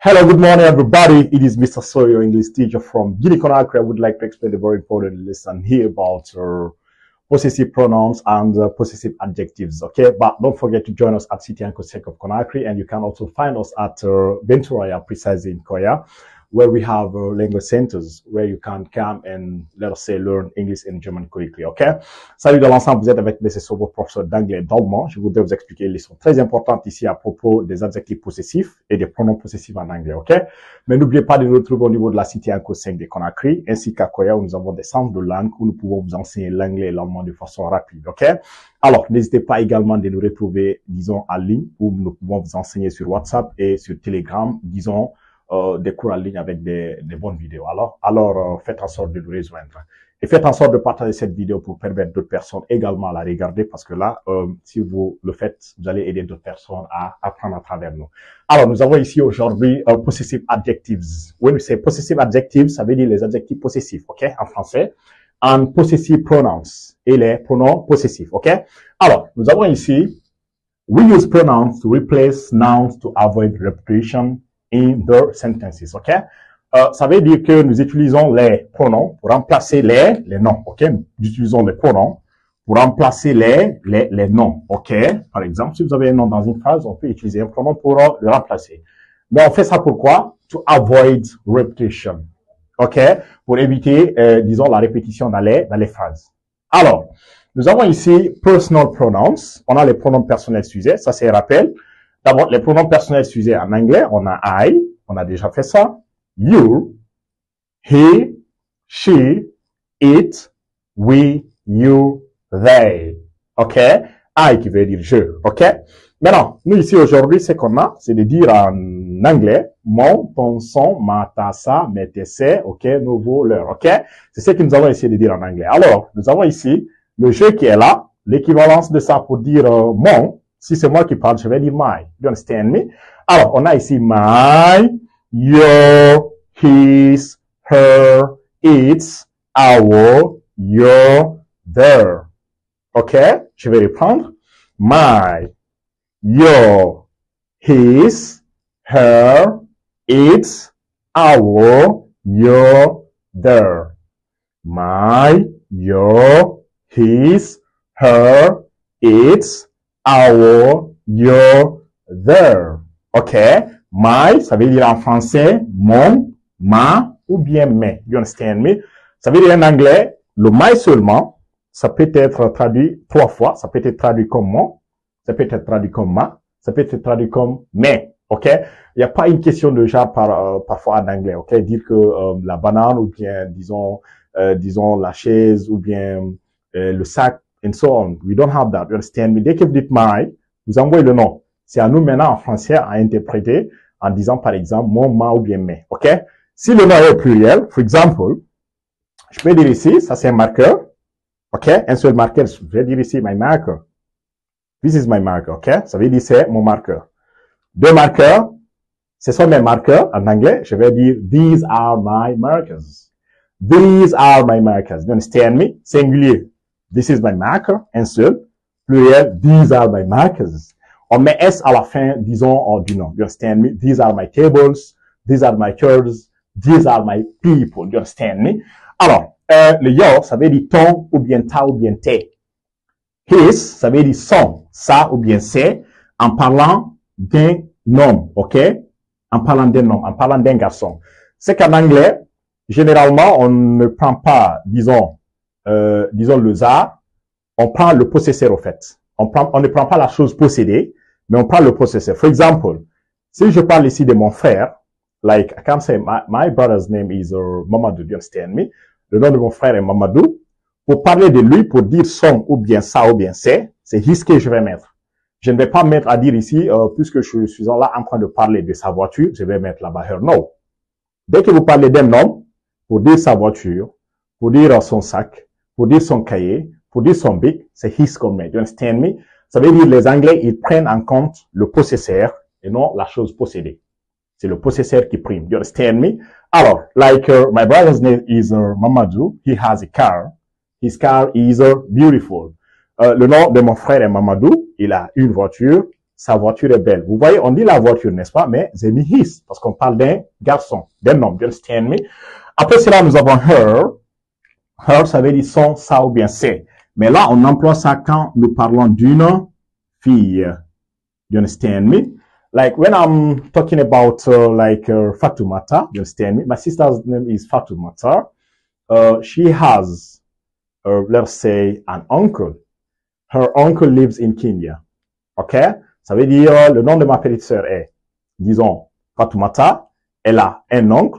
Hello, good morning, everybody. It is Mr. So, your English teacher from Guinea Conakry. I would like to explain the very important lesson here about possessive pronouns and possessive adjectives. Okay, but don't forget to join us at City and Kosek of Conakry, and you can also find us at Venturaya, precisely in Koya, where we have language centers where you can come and, let us say, learn English and German quickly. Okay? Salut dans l'ensemble, vous êtes avec M. Sobo, professeur d'anglais d'allemand. Je voudrais vous expliquer une leçon très importante ici à propos des adjectifs possessifs et des pronoms possessifs en anglais. Ok? Mais n'oubliez pas de nous retrouver au niveau de la cité Anko 5 de Conakry, ainsi qu'à Koya où nous avons des centres de langue où nous pouvons vous enseigner l'anglais et l'allemand de façon rapide. Ok? Alors, n'hésitez pas également de nous retrouver, disons, en ligne où nous pouvons vous enseigner sur WhatsApp et sur Telegram, disons, des cours en ligne avec des bonnes vidéos. Alors, faites en sorte de nous rejoindre. Et faites en sorte de partager cette vidéo pour permettre d'autres personnes également à la regarder parce que là, si vous le faites, vous allez aider d'autres personnes à apprendre à travers nous. Alors, nous avons ici aujourd'hui possessive adjectives. When we say possessive adjectives, ça veut dire les adjectifs possessifs, ok, en français. And possessive pronouns. Et les pronoms possessifs, ok. Alors, nous avons ici, we use pronouns to replace nouns to avoid repetition in their sentences, ok? Ça veut dire que nous utilisons les pronoms pour remplacer les noms, ok? Nous utilisons les pronoms pour remplacer les noms, ok? Par exemple, si vous avez un nom dans une phrase, on peut utiliser un pronom pour le remplacer. Mais on fait ça pourquoi? To avoid repetition, ok? Pour éviter, disons, la répétition dans les phrases. Alors, nous avons ici personal pronouns. On a les pronoms personnels sujets, ça c'est rappel. D'abord, les pronoms personnels sujets en anglais, on a I, on a déjà fait ça. You, he, she, it, we, you, they. OK? I qui veut dire je. OK? Maintenant, nous ici aujourd'hui, ce qu'on a, c'est de dire en anglais, mon, ton, son, ma, ta, sa, mes, tes, ses, OK? Nouveau, leur. OK? C'est ce que nous avons essayé de dire en anglais. Alors, nous avons ici le je qui est là, l'équivalence de ça pour dire mon. Si c'est moi qui parle, je vais dire my. You understand me? Alors, on a ici my, your, his, her, its, our, your, their. OK? Je vais reprendre. My, your, his, her, its, our, your, their. My, your, his, her, its, our, your, their. OK? My, ça veut dire en français, mon, ma, ou bien mes. You understand me? Ça veut dire en anglais, le my seulement, ça peut être traduit 3 fois. Ça peut être traduit comme mon, ça peut être traduit comme ma, ça peut être traduit comme mes. OK? Il n'y a pas une question de genre parfois en anglais. OK? Dire que la banane, ou bien, disons, la chaise, ou bien le sac, and so on. We don't have that. You understand me? Dès que vous dites my, vous envoyez le nom. C'est à nous maintenant en français à interpréter en disant par exemple mon, ma ou bien mes. OK? Si le nom est au pluriel, for example, je peux dire ici, ça c'est un marqueur. OK? Un seul marqueur, je vais dire ici my marker. This is my marker. OK? Ça veut dire c'est mon marqueur. 2 marqueurs, ce sont mes marqueurs. En anglais, je vais dire these are my markers. These are my markers. You understand me? Singulier. This is my marker, un seul. Pluriel, these are my markers. On met S à la fin, disons, du nom. You understand me? These are my tables. These are my chairs. These are my people. You understand me? Alors, le your, ça veut dire ton, ou bien ta, ou bien tes. His, ça veut dire son, sa, ou bien c'est, en parlant d'un homme, ok? En parlant d'un homme, en parlant d'un garçon. C'est qu'en anglais, généralement, on ne prend pas, disons, le za, on prend le possesseur au fait. On ne prend pas la chose possédée, mais on prend le possesseur. For example, si je parle ici de mon frère, like I can say my brother's name is Mamadou, you understand me? Le nom de mon frère est Mamadou. Pour parler de lui, pour dire son ou bien ça ou bien c'est his que je vais mettre. Je ne vais pas mettre à dire ici, puisque je suis là en train de parler de sa voiture, je vais mettre là-bas her. No. Dès que vous parlez d'un homme, pour dire sa voiture, pour dire son sac, pour dire son cahier, pour dire son bic, c'est his qu'on met. You understand me? Ça veut dire les Anglais, ils prennent en compte le possesseur et non la chose possédée. C'est le possesseur qui prime. You understand me? Alors, like my brother's name is Mamadou. He has a car. His car is beautiful. Le nom de mon frère est Mamadou. Il a une voiture. sa voiture est belle. Vous voyez, on dit la voiture, n'est-ce pas? Mais j'ai mis his, parce qu'on parle d'un garçon, d'un homme, you understand me? Après cela, nous avons her. Her, ça veut dire son, ça ou bien c'est. Mais là, on emploie ça quand nous parlons d'une fille. You understand me? Like when I'm talking about Fatoumata, you understand me? My sister's name is Fatoumata. She has, let's say, an uncle. Her uncle lives in Kenya. OK? Ça veut dire le nom de ma petite sœur est, disons, Fatoumata. Elle a un oncle